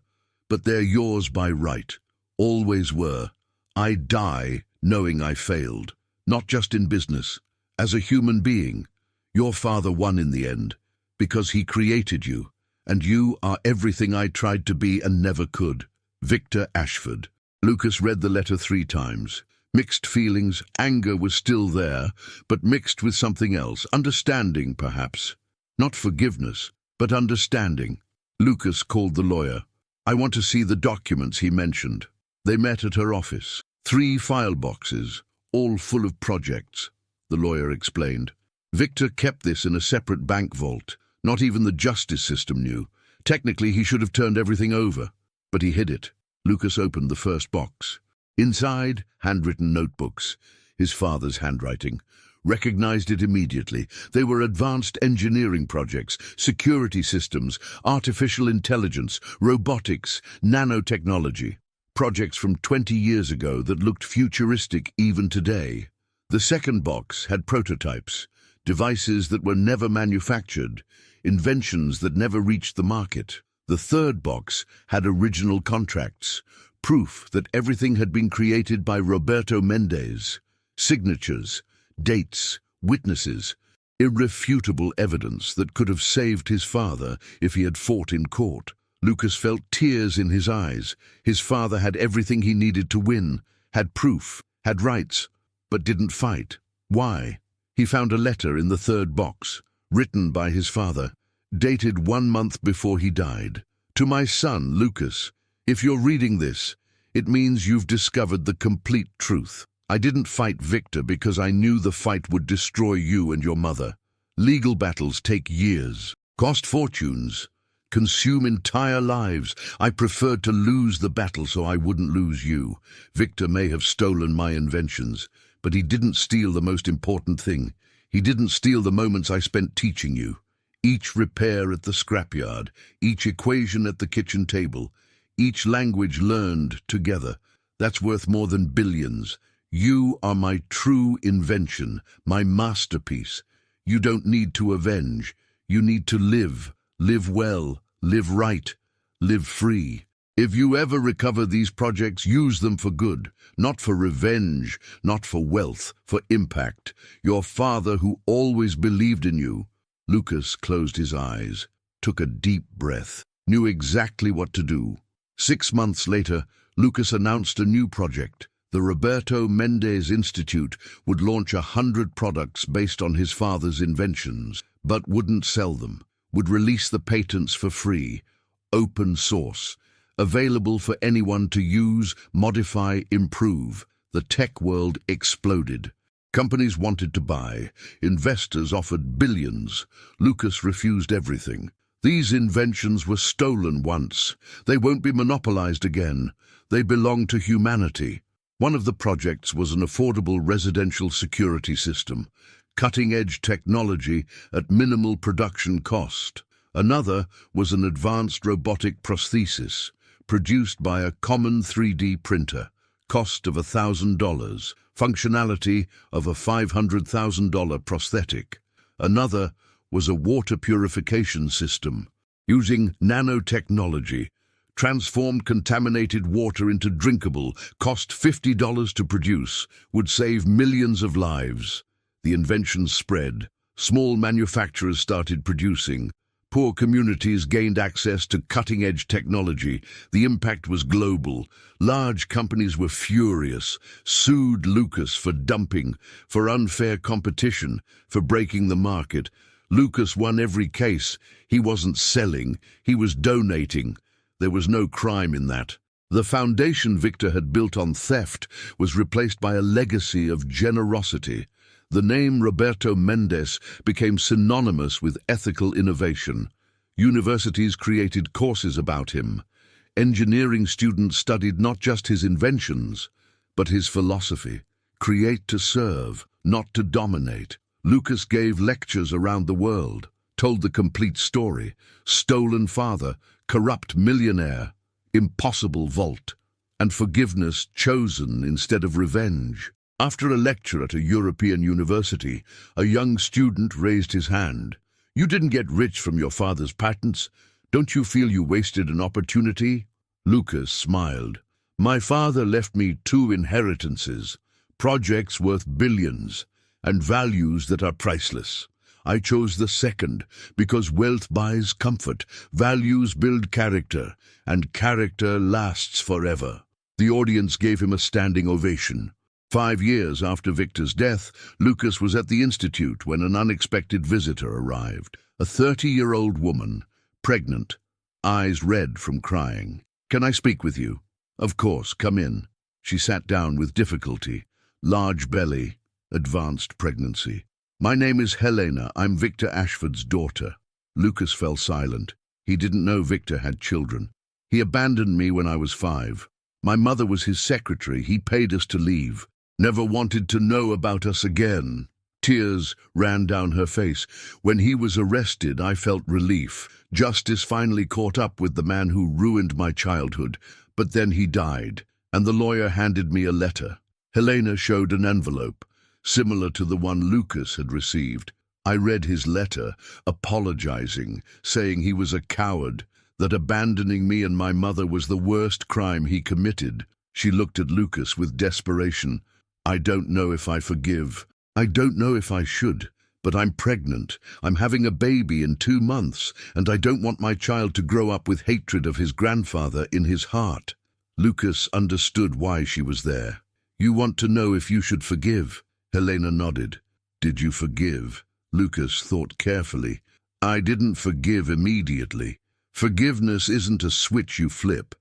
But they're yours by right. Always were. I die knowing I failed. Not just in business. As a human being. Your father won in the end, because he created you, and you are everything I tried to be and never could. Victor Ashford. Lucas read the letter 3 times. Mixed feelings, anger was still there, but mixed with something else, understanding perhaps. Not forgiveness, but understanding. Lucas called the lawyer. I want to see the documents he mentioned. They met at her office. 3 file boxes, all full of projects, the lawyer explained. Victor kept this in a separate bank vault. Not even the justice system knew. Technically, he should have turned everything over, but he hid it. Lucas opened the first box. Inside, handwritten notebooks, his father's handwriting, recognized it immediately. They were advanced engineering projects, security systems, artificial intelligence, robotics, nanotechnology. Projects from 20 years ago that looked futuristic even today. The second box had prototypes, devices that were never manufactured, inventions that never reached the market. The third box had original contracts, proof that everything had been created by Roberto Mendez, signatures, dates, witnesses, irrefutable evidence that could have saved his father if he had fought in court. Lucas felt tears in his eyes. His father had everything he needed to win, had proof, had rights, but didn't fight. Why? He found a letter in the third box, written by his father, dated 1 month before he died. To my son, Lucas, if you're reading this, it means you've discovered the complete truth. I didn't fight Victor because I knew the fight would destroy you and your mother. Legal battles take years, cost fortunes, consume entire lives. I preferred to lose the battle so I wouldn't lose you. Victor may have stolen my inventions, but he didn't steal the most important thing. He didn't steal the moments I spent teaching you. Each repair at the scrapyard, each equation at the kitchen table, each language learned together. That's worth more than billions. You are my true invention, my masterpiece. You don't need to avenge. You need to live. Live well, live right, live free. If you ever recover these projects, use them for good, not for revenge, not for wealth, for impact. Your father, who always believed in you. Lucas closed his eyes, took a deep breath, knew exactly what to do. 6 months later, Lucas announced a new project. The Roberto Mendez Institute would launch 100 products based on his father's inventions, but wouldn't sell them. Would release the patents for free, open source, available for anyone to use, modify, improve. The tech world exploded. Companies wanted to buy. Investors offered billions. Lucas refused everything. These inventions were stolen once. They won't be monopolized again. They belong to humanity. One of the projects was an affordable residential security system, cutting-edge technology at minimal production cost. Another was an advanced robotic prosthesis, produced by a common 3D printer, cost of $1,000, functionality of a $500,000 prosthetic. Another was a water purification system, using nanotechnology, transformed contaminated water into drinkable, cost $50 to produce, would save millions of lives. The invention spread. Small manufacturers started producing. Poor communities gained access to cutting-edge technology. The impact was global. Large companies were furious, sued Lucas for dumping, for unfair competition, for breaking the market. Lucas won every case. He wasn't selling, he was donating. There was no crime in that. The foundation Victor had built on theft was replaced by a legacy of generosity. The name Roberto Mendez became synonymous with ethical innovation. Universities created courses about him. Engineering students studied not just his inventions, but his philosophy. Create to serve, not to dominate. Lucas gave lectures around the world, told the complete story. Stolen father, corrupt millionaire, impossible vault, and forgiveness chosen instead of revenge. After a lecture at a European university, a young student raised his hand. You didn't get rich from your father's patents. Don't you feel you wasted an opportunity? Lucas smiled. My father left me 2 inheritances, projects worth billions, and values that are priceless. I chose the second because wealth buys comfort, values build character, and character lasts forever. The audience gave him a standing ovation. 5 years after Victor's death, Lucas was at the institute when an unexpected visitor arrived. A 30-year-old woman, pregnant, eyes red from crying. Can I speak with you? Of course, come in. She sat down with difficulty. Large belly, advanced pregnancy. My name is Helena. I'm Victor Ashford's daughter. Lucas fell silent. He didn't know Victor had children. He abandoned me when I was 5. My mother was his secretary. He paid us to leave. Never wanted to know about us again. Tears ran down her face. When he was arrested, I felt relief. Justice finally caught up with the man who ruined my childhood. But then he died, and the lawyer handed me a letter. Helena showed an envelope, similar to the one Lucas had received. I read his letter, apologizing, saying he was a coward, that abandoning me and my mother was the worst crime he committed. She looked at Lucas with desperation. I don't know if I forgive. I don't know if I should, but I'm pregnant. I'm having a baby in 2 months, and I don't want my child to grow up with hatred of his grandfather in his heart. Lucas understood why she was there. You want to know if you should forgive? Helena nodded. Did you forgive? Lucas thought carefully. I didn't forgive immediately. Forgiveness isn't a switch you flip.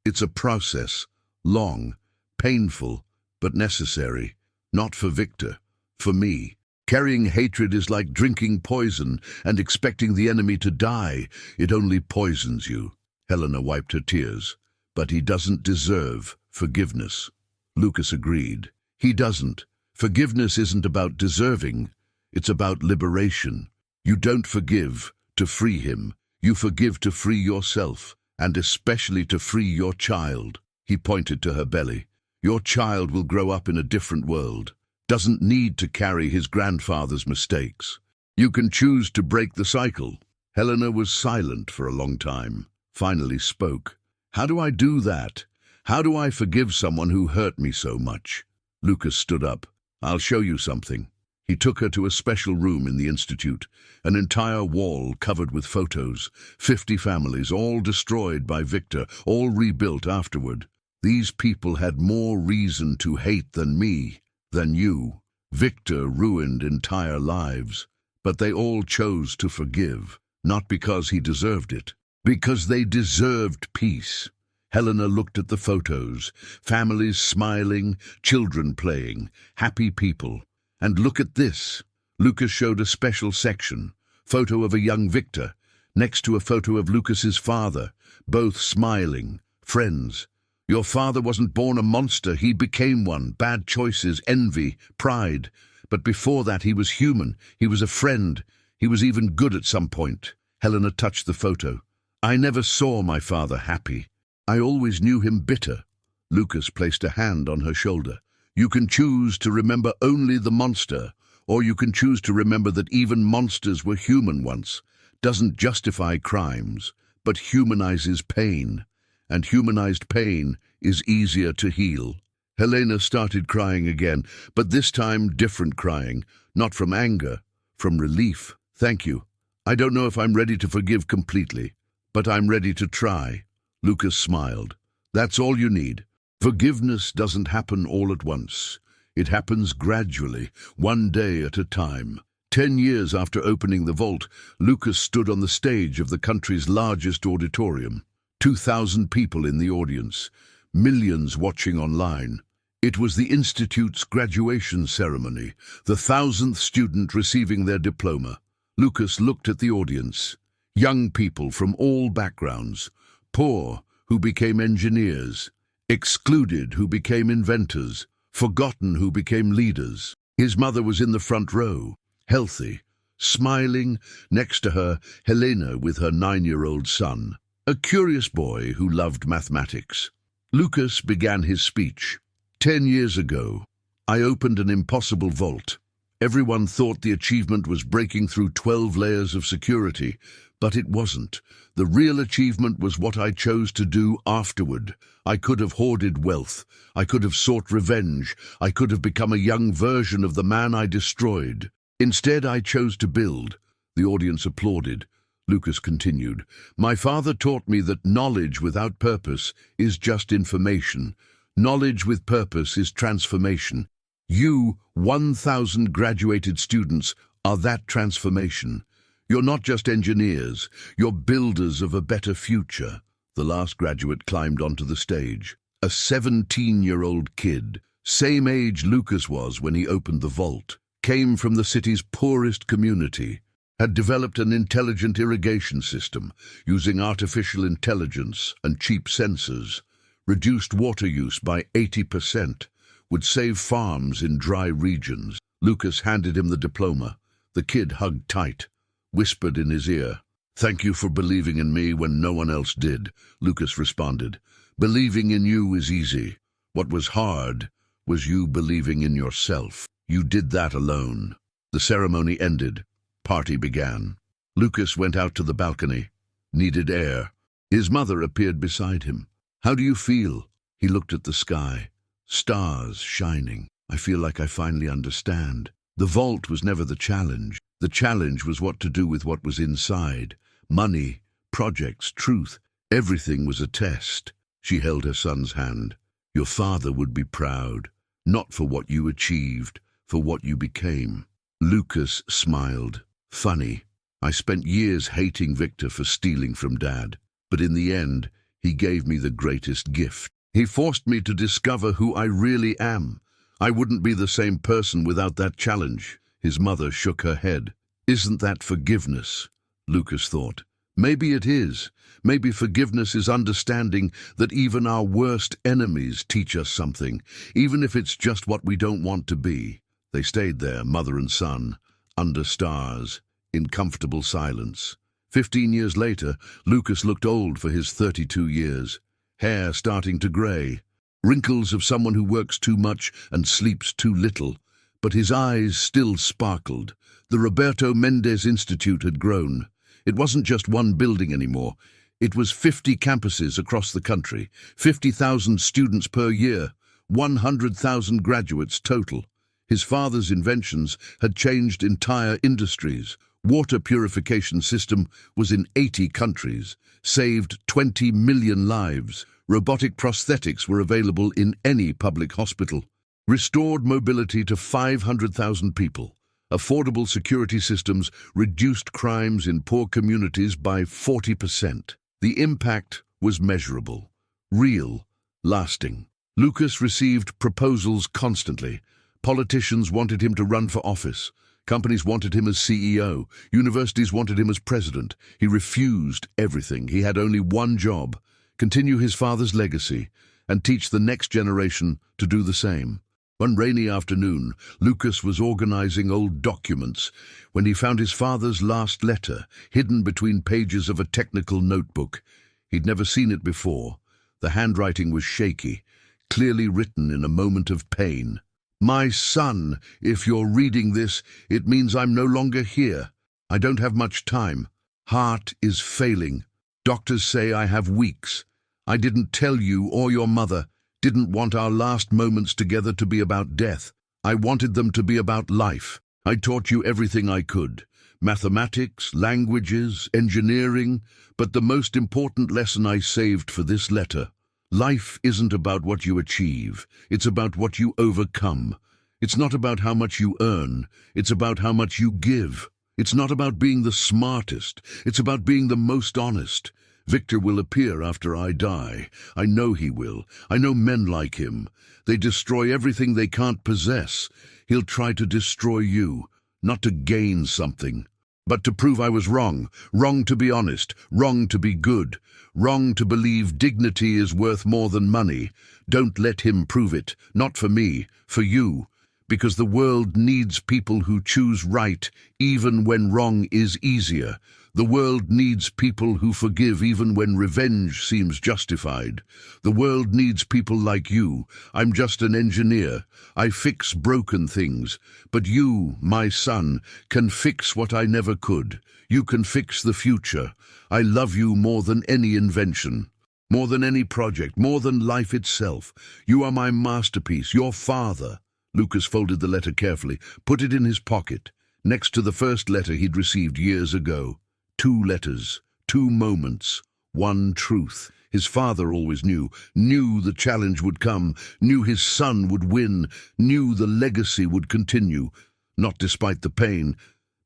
It's a process, long, painful, but necessary. Not for Victor, for me. Carrying hatred is like drinking poison and expecting the enemy to die. It only poisons you. Helena wiped her tears. But he doesn't deserve forgiveness. Lucas agreed. He doesn't. Forgiveness isn't about deserving. It's about liberation. You don't forgive to free him. You forgive to free yourself, and especially to free your child. He pointed to her belly. Your child will grow up in a different world. Doesn't need to carry his grandfather's mistakes. You can choose to break the cycle. Helena was silent for a long time, finally spoke. How do I do that? How do I forgive someone who hurt me so much? Lucas stood up. I'll show you something. He took her to a special room in the institute, an entire wall covered with photos, 50 families, all destroyed by Victor, all rebuilt afterward. These people had more reason to hate than me, than you. Victor ruined entire lives, but they all chose to forgive, not because he deserved it, because they deserved peace. Helena looked at the photos, families smiling, children playing, happy people. And look at this. Lucas showed a special section, photo of a young Victor, next to a photo of Lucas's father, both smiling, friends. Your father wasn't born a monster, he became one. Bad choices, envy, pride. But before that he was human, he was a friend, he was even good at some point. Helena touched the photo. I never saw my father happy. I always knew him bitter. Lucas placed a hand on her shoulder. You can choose to remember only the monster, or you can choose to remember that even monsters were human once. Doesn't justify crimes, but humanizes pain. And humanized pain is easier to heal. Helena started crying again, but this time different crying, not from anger, from relief. Thank you. I don't know if I'm ready to forgive completely, but I'm ready to try. Lucas smiled. That's all you need. Forgiveness doesn't happen all at once. It happens gradually, one day at a time. 10 years after opening the vault, Lucas stood on the stage of the country's largest auditorium. 2,000 people in the audience, millions watching online. It was the Institute's graduation ceremony, the 1,000th student receiving their diploma. Lucas looked at the audience. Young people from all backgrounds, poor who became engineers, excluded who became inventors, forgotten who became leaders. His mother was in the front row, healthy, smiling, next to her, Helena with her 9-year-old son, a curious boy who loved mathematics. Lucas began his speech. 10 years ago, I opened an impossible vault. Everyone thought the achievement was breaking through 12 layers of security, but it wasn't. The real achievement was what I chose to do afterward. I could have hoarded wealth. I could have sought revenge. I could have become a young version of the man I destroyed. Instead, I chose to build. The audience applauded. Lucas continued, My father taught me that knowledge without purpose is just information. Knowledge with purpose is transformation. You, 1,000 graduated students, are that transformation. You're not just engineers, you're builders of a better future. The last graduate climbed onto the stage. A 17-year-old kid, same age Lucas was when he opened the vault, came from the city's poorest community, had developed an intelligent irrigation system using artificial intelligence and cheap sensors, reduced water use by 80%, would save farms in dry regions. Lucas handed him the diploma. The kid hugged tight, whispered in his ear. "Thank you for believing in me when no one else did," Lucas responded. "Believing in you is easy. What was hard was you believing in yourself. You did that alone." The ceremony ended. Party began. Lucas went out to the balcony. Needed air. His mother appeared beside him. "How do you feel?" He looked at the sky. Stars shining. "I feel like I finally understand." The vault was never the challenge. The challenge was what to do with what was inside. Money, projects, truth. Everything was a test. She held her son's hand. "Your father would be proud, not for what you achieved, for what you became." Lucas smiled. "Funny. I spent years hating Victor for stealing from Dad, but in the end, he gave me the greatest gift. He forced me to discover who I really am. I wouldn't be the same person without that challenge." His mother shook her head. "Isn't that forgiveness?" Lucas thought. Maybe it is. Maybe forgiveness is understanding that even our worst enemies teach us something, even if it's just what we don't want to be. They stayed there, mother and son, under stars, in comfortable silence. 15 years later, Lucas looked old for his 32 years. Hair starting to grey. Wrinkles of someone who works too much and sleeps too little. But his eyes still sparkled. The Roberto Mendez Institute had grown. It wasn't just one building anymore. It was 50 campuses across the country, 50,000 students per year, 100,000 graduates total. His father's inventions had changed entire industries. Water purification system was in 80 countries, saved 20 million lives. Robotic prosthetics were available in any public hospital. Restored mobility to 500,000 people. Affordable security systems reduced crimes in poor communities by 40%. The impact was measurable, real, lasting. Lucas received proposals constantly. Politicians wanted him to run for office. Companies wanted him as CEO. Universities wanted him as president. He refused everything. He had only one job: continue his father's legacy and teach the next generation to do the same. One rainy afternoon, Lucas was organizing old documents when he found his father's last letter hidden between pages of a technical notebook. He'd never seen it before. The handwriting was shaky, clearly written in a moment of pain. "My son, if you're reading this, it means I'm no longer here. I don't have much time. Heart is failing. Doctors say I have weeks. I didn't tell you or your mother. Didn't want our last moments together to be about death. I wanted them to be about life. I taught you everything I could. Mathematics, languages, engineering, but the most important lesson I saved for this letter. Life isn't about what you achieve. It's about what you overcome. It's not about how much you earn. It's about how much you give. It's not about being the smartest. It's about being the most honest. Victor will appear after I die. I know he will. I know men like him. They destroy everything they can't possess. He'll try to destroy you, not to gain something, but to prove I was wrong. Wrong to be honest. Wrong to be good. Wrong to believe dignity is worth more than money. Don't let him prove it. Not for me, for you. Because the world needs people who choose right, even when wrong is easier. The world needs people who forgive even when revenge seems justified. The world needs people like you. I'm just an engineer. I fix broken things. But you, my son, can fix what I never could. You can fix the future. I love you more than any invention, more than any project, more than life itself. You are my masterpiece, your father. Lucas folded the letter carefully, put it in his pocket, next to the first letter he'd received years ago. 2 letters, 2 moments, 1 truth. His father always knew the challenge would come, knew his son would win, knew the legacy would continue, not despite the pain,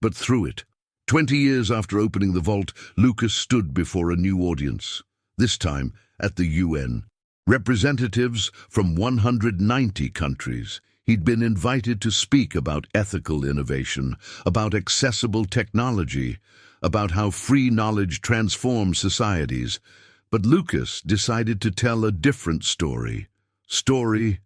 but through it. 20 years after opening the vault, Lucas stood before a new audience, this time at the UN. Representatives from 190 countries. He'd been invited to speak about ethical innovation, about accessible technology, about how free knowledge transforms societies. But Lucas decided to tell a different story. Story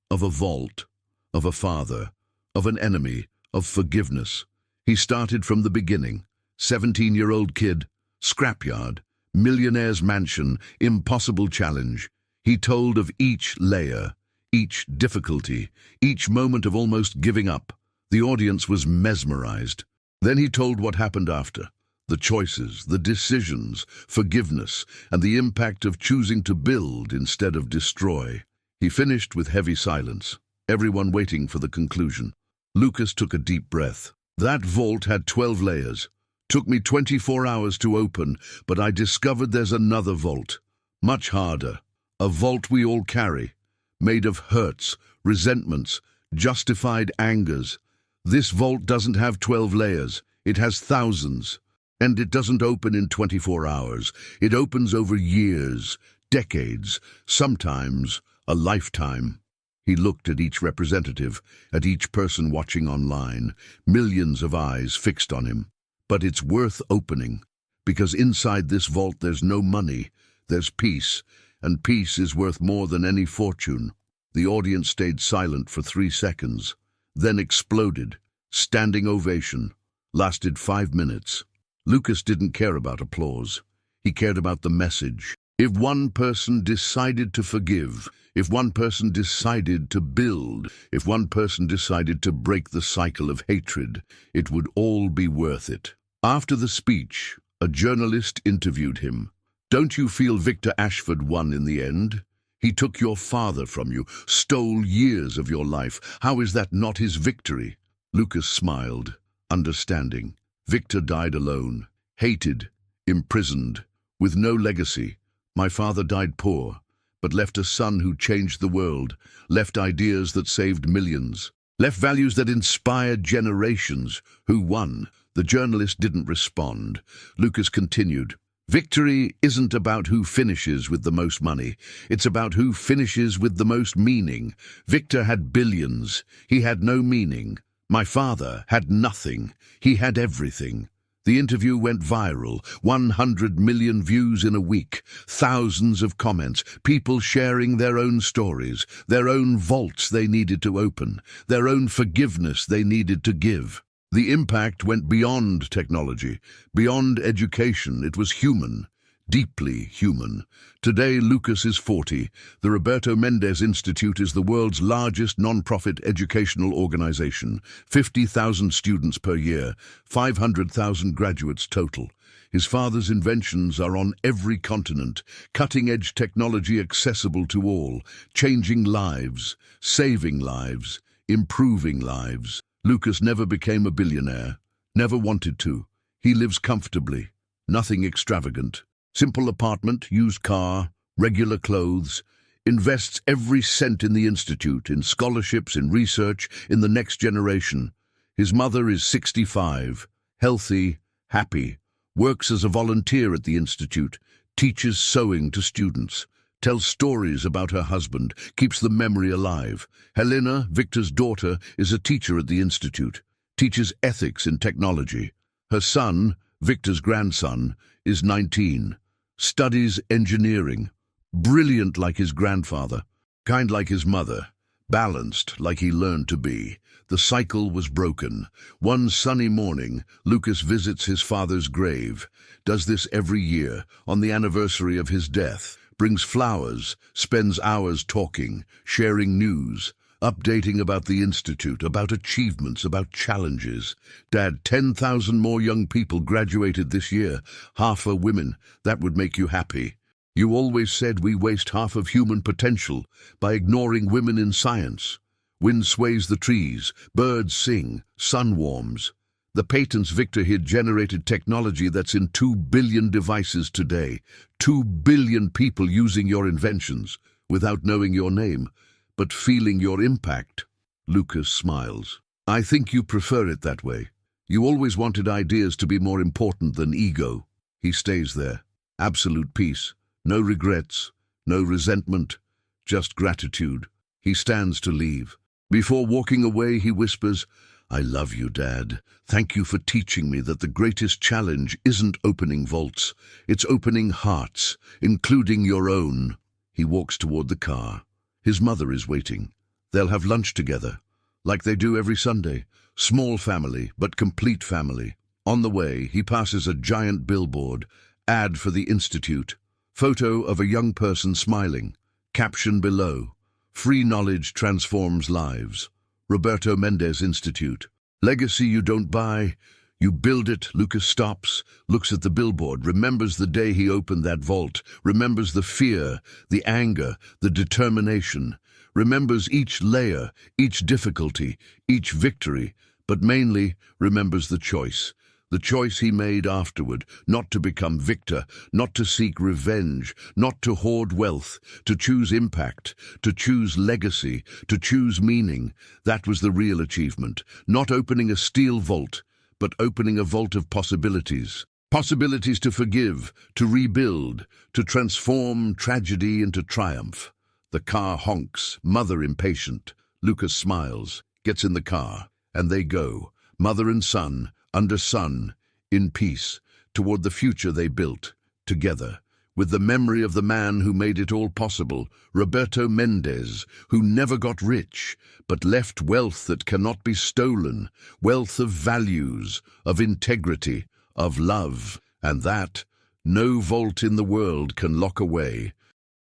of a vault, of a father, of an enemy, of forgiveness. He started from the beginning. 17-year-old kid, scrapyard, millionaire's mansion, impossible challenge. He told of each layer, each difficulty, each moment of almost giving up. The audience was mesmerized. Then he told what happened after. The choices, the decisions, forgiveness, and the impact of choosing to build instead of destroy. He finished with heavy silence, everyone waiting for the conclusion. Lucas took a deep breath. That vault had 12 layers. Took me 24 hours to open, but I discovered there's another vault. Much harder. A vault we all carry, made of hurts, resentments, justified angers. This vault doesn't have 12 layers. It has thousands. And it doesn't open in 24 hours. It opens over years, decades, sometimes a lifetime. He looked at each representative, at each person watching online, millions of eyes fixed on him. But it's worth opening, because inside this vault there's no money, there's peace, and peace is worth more than any fortune. The audience stayed silent for 3 seconds, then exploded. Standing ovation. Lasted 5 minutes. Lucas didn't care about applause. He cared about the message. If one person decided to forgive, if one person decided to build, if one person decided to break the cycle of hatred, it would all be worth it. After the speech, a journalist interviewed him. Don't you feel Victor Ashford won in the end? He took your father from you, stole years of your life. How is that not his victory? Lucas smiled, understanding. Victor died alone, hated, imprisoned, with no legacy. My father died poor, but left a son who changed the world, left ideas that saved millions, left values that inspired generations. Who won? The journalist didn't respond. Lucas continued. Victory isn't about who finishes with the most money. It's about who finishes with the most meaning. Victor had billions. He had no meaning. My father had nothing. He had everything. The interview went viral, 100 million views in a week, thousands of comments, people sharing their own stories, their own vaults they needed to open, their own forgiveness they needed to give. The impact went beyond technology, beyond education. It was human, deeply human. Today, Lucas is 40. The Roberto Mendez Institute is the world's largest non-profit educational organization. 50,000 students per year, 500,000 graduates total. His father's inventions are on every continent, cutting-edge technology accessible to all, changing lives, saving lives, improving lives. Lucas never became a billionaire, never wanted to. He lives comfortably, nothing extravagant. Simple apartment, used car, regular clothes. Invests every cent in the institute, in scholarships, in research, in the next generation. His mother is 65, healthy, happy. Works as a volunteer at the institute, teaches sewing to students. Tells stories about her husband, keeps the memory alive. Helena, Victor's daughter, is a teacher at the institute, teaches ethics in technology. Her son, Victor's grandson, is 19, studies engineering. Brilliant like his grandfather, kind like his mother, balanced like he learned to be. The cycle was broken. One sunny morning, Lucas visits his father's grave, does this every year, on the anniversary of his death. Brings flowers, spends hours talking, sharing news, updating about the institute, about achievements, about challenges. Dad, 10,000 more young people graduated this year, half are women. That would make you happy. You always said we waste half of human potential by ignoring women in science. Wind sways the trees, birds sing, sun warms. The patents Victor hid generated technology that's in 2 billion devices today. 2 billion people using your inventions, without knowing your name, but feeling your impact. Lucas smiles. I think you prefer it that way. You always wanted ideas to be more important than ego. He stays there. Absolute peace. No regrets, no resentment, just gratitude. He stands to leave. Before walking away, he whispers, I love you, Dad. Thank you for teaching me that the greatest challenge isn't opening vaults. It's opening hearts, including your own. He walks toward the car. His mother is waiting. They'll have lunch together. like they do every Sunday. Small family, but complete family. On the way, he passes a giant billboard, ad for the Institute. Photo of a young person smiling. Caption below, "Free knowledge transforms lives. Roberto Mendez Institute. Legacy you don't buy, you build it." Lucas stops, looks at the billboard, remembers the day he opened that vault, remembers the fear, the anger, the determination, remembers each layer, each difficulty, each victory, but mainly remembers the choice. The choice he made afterward, not to become victor, not to seek revenge, not to hoard wealth, to choose impact, to choose legacy, to choose meaning. That was the real achievement. Not opening a steel vault, but opening a vault of possibilities. Possibilities to forgive, to rebuild, to transform tragedy into triumph. The car honks, mother impatient. Lucas smiles, gets in the car, and they go, mother and son, under sun, in peace, toward the future they built, together, with the memory of the man who made it all possible, Roberto Mendez, who never got rich, but left wealth that cannot be stolen, wealth of values, of integrity, of love, and that no vault in the world can lock away.